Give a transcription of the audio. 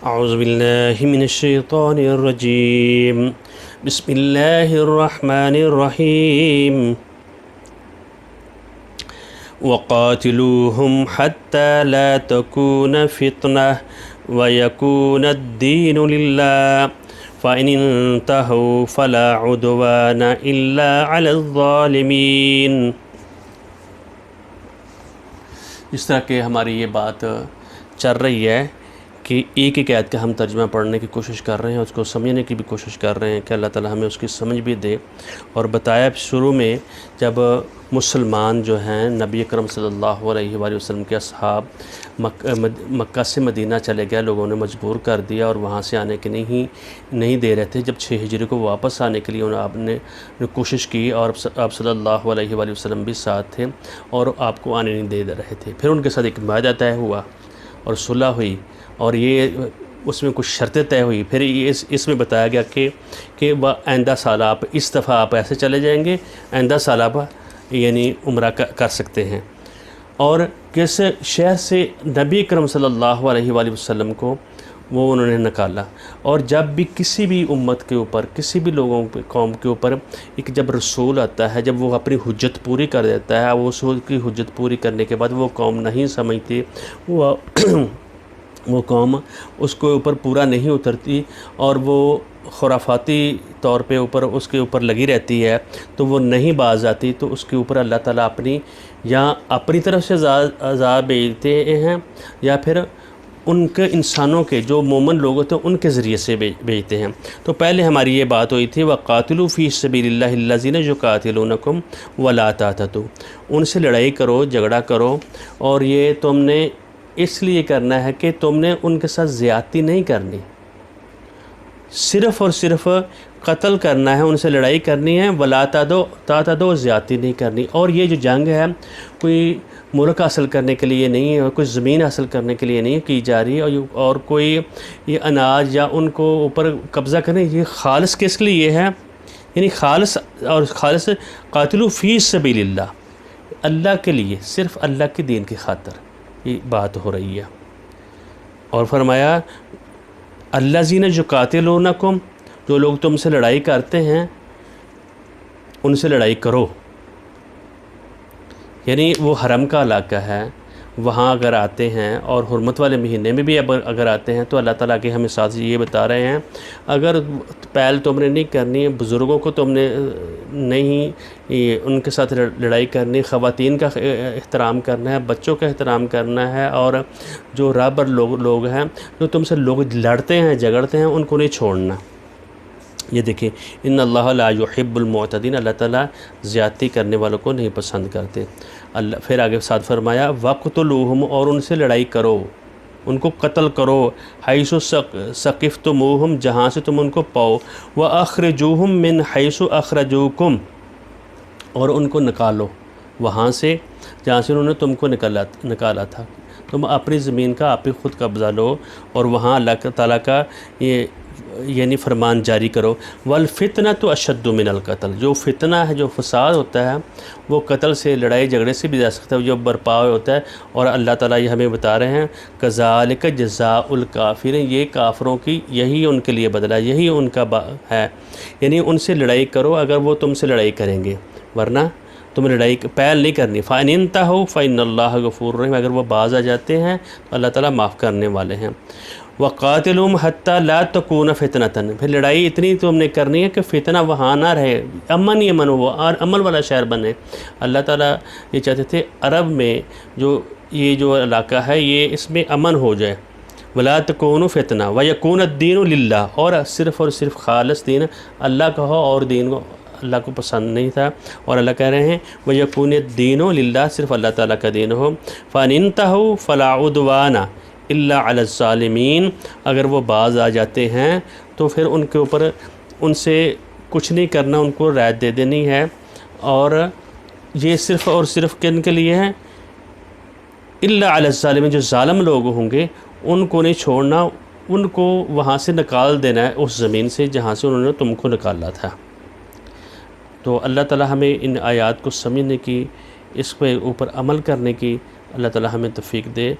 اعوذ باللہ من الشیطان الرجیم بسم اللہ الرحمن الرحیم وقاتلوہم حتی لا تکون فتنہ ویکون الدین للہ فإن انتہوا فلا عدوان الا علی الظالمین۔ اس طرح کہ ہماری یہ بات چل رہی ہے کہ ایک ایک آیت کا ہم ترجمہ پڑھنے کی کوشش کر رہے ہیں، اس کو سمجھنے کی بھی کوشش کر رہے ہیں کہ اللہ تعالی ہمیں اس کی سمجھ بھی دے۔ اور بتایا شروع میں جب مسلمان جو ہیں نبی اکرم صلی اللہ علیہ وآلہ وسلم کے اصحاب مکہ سے مدینہ چلے گئے، لوگوں نے مجبور کر دیا اور وہاں سے آنے کے نہیں دے رہے تھے۔ جب 6 ہجری کو واپس آنے کے لیے آپ نے کوشش کی اور آپ صلی اللہ علیہ وآلہ وسلم بھی ساتھ تھے اور آپ کو آنے نہیں دے رہے تھے۔ پھر ان کے ساتھ ایک معاہدہ طے ہوا اور صلح ہوئی، اور یہ اس میں کچھ شرطیں طے ہوئی۔ پھر اس میں بتایا گیا کہ آئندہ سال آپ اس دفعہ آپ ایسے چلے جائیں گے، آئندہ سال آپ یعنی عمرہ کر سکتے ہیں۔ اور کس شہر سے نبی اکرم صلی اللہ علیہ وآلہ وسلم کو وہ انہوں نے نکالا۔ اور جب بھی کسی بھی امت کے اوپر، کسی بھی لوگوں قوم کے اوپر ایک جب رسول آتا ہے، جب وہ اپنی حجت پوری کر دیتا ہے، وہ رسول کی حجت پوری کرنے کے بعد وہ قوم نہیں سمجھتی، وہ قوم اس کے اوپر پورا نہیں اترتی اور وہ خرافاتی طور پہ اس کے اوپر لگی رہتی ہے، تو وہ نہیں باز آتی، تو اس کے اوپر اللہ تعالیٰ اپنی طرف سے عذاب بھیجتے ہیں، یا پھر ان کے انسانوں کے جو مومن لوگ ہوتے ہیں ان کے ذریعے سے بھیجتے ہیں۔ تو پہلے ہماری یہ بات ہوئی تھی وَقَاتِلُوا فِي سَبِيلِ اللَّهِ الَّذِينَ يُقَاتِلُونَكُمْ وَلَا تَعْتَدُوا، ان سے لڑائی کرو، جھگڑا کرو، اور یہ تم نے اس لیے کرنا ہے کہ تم نے ان کے ساتھ زیادتی نہیں کرنی، صرف اور صرف قتل کرنا ہے، ان سے لڑائی کرنی ہے، وَلَا تَعْتَدُوا، زیادتی نہیں کرنی۔ اور یہ جو جنگ ہے کوئی ملک حاصل کرنے کے لیے نہیں ہے، کوئی زمین حاصل کرنے کے لیے نہیں کی جا رہی ہے، اور کوئی یہ اناج یا ان کو اوپر قبضہ کرنے، یہ خالص کس لیے ہے؟ یعنی خالص قاتلوا فی سبیل اللہ، اللہ کے لیے، صرف اللہ کے دین کی خاطر یہ بات ہو رہی ہے۔ اور فرمایا الذین یقاتلونکم، جو لوگ تم سے لڑائی کرتے ہیں ان سے لڑائی کرو، یعنی وہ حرم کا علاقہ ہے، وہاں اگر آتے ہیں اور حرمت والے مہینے میں بھی اگر آتے ہیں تو اللہ تعالیٰ کے ہمیں ساتھ یہ بتا رہے ہیں اگر پہل تم نے نہیں کرنی، بزرگوں کو تم نے نہیں ان کے ساتھ لڑائی کرنی، خواتین کا احترام کرنا ہے، بچوں کا احترام کرنا ہے، اور جو رابر لوگ ہیں جو تم سے لوگ لڑتے ہیں جھگڑتے ہیں ان کو نہیں چھوڑنا۔ یہ دیکھیں ان اللہ لا یحب المعتدین، اللہ تعالیٰ زیادتی کرنے والوں کو نہیں پسند کرتے۔ پھر آگے ساتھ فرمایا وَقْتُلُوهُمْ، اور ان سے لڑائی کرو، ان کو قتل کرو، حیث ثقفتموہم، جہاں سے تم ان کو پاؤ، وَأَخْرِجُوهُمْ مِنْ حیث أَخْرَجُوكُمْ، اور ان کو نکالو وہاں سے جہاں سے انہوں نے تم کو نکالا تھا۔ تم اپنی زمین کا آپ ہی خود قبضہ لو اور وہاں اللہ تعالیٰ کا یعنی فرمان جاری کرو۔ وَالْفِتْنَةُ أَشَدُّ مِنَ الْقَتْلِ، جو فتنہ ہے، جو فساد ہوتا ہے وہ قتل سے، لڑائی جھگڑے سے بھی جا سکتا ہے، جو برپا ہوتا ہے۔ اور اللہ تعالیٰ یہ ہمیں بتا رہے ہیں كَذَلِكَ جَزَاءُ الْكَافِرِينَ، یہ کافروں کی یہی ان کے لیے بدلہ، یہی ان کا ہے، یعنی ان سے لڑائی کرو اگر وہ تم سے لڑائی کریں گے، ورنہ تم لڑائی پہل نہیں کرنی۔ فَإِنِ انتهوا فَإِنَّ اللَّهَ غَفُورٌ رحیم، اگر وہ باز آ جاتے ہیں تو اللہ تعالیٰ معاف کرنے والے ہیں۔ وَقَاتِلُوهُمْ حَتَّى لَا تَكُونَ فِتْنَةً، پھر لڑائی اتنی تم نے کرنی ہے کہ فتنہ وہاں نہ رہے، امن ہی امن ہو، اور امن والا شہر بنے۔ اللہ تعالیٰ یہ چاہتے تھے عرب میں یہ جو علاقہ ہے یہ اس میں امن ہو جائے۔ وَلَا تَكُونُوا فِتْنَةً وَيَكُونَ الدِّينُ لِلَّهِ، اور صرف اور صرف خالص دین اللہ کا ہو، اور دین کو اللہ کو پسند نہیں تھا، اور اللہ کہہ رہے ہیں وَيَكُونَ الدِّينُ لِلَّهِ، صرف اللہ تعالیٰ کا دین ہو۔ فَإِنِ انتهوا فَلَا عُدْوَانَ إِلَّا عَلَى الظَّالِمِينَ، اگر وہ باز آ جاتے ہیں تو پھر ان کے اوپر ان سے کچھ نہیں کرنا، ان کو رعایت دے دینی ہے، اور یہ صرف اور صرف کن کے لیے ہے؟ إِلَّا عَلَى الظَّالِمِينَ، جو ظالم لوگ ہوں گے ان کو نہیں چھوڑنا، ان کو وہاں سے نکال دینا ہے، اس زمین سے جہاں سے انہوں نے تم کو نکالا تھا۔ تو اللہ تعالیٰ ہمیں ان آیات کو سمجھنے کی، اس پہ اوپر عمل کرنے کی اللہ تعالیٰ ہمیں توفیق دے۔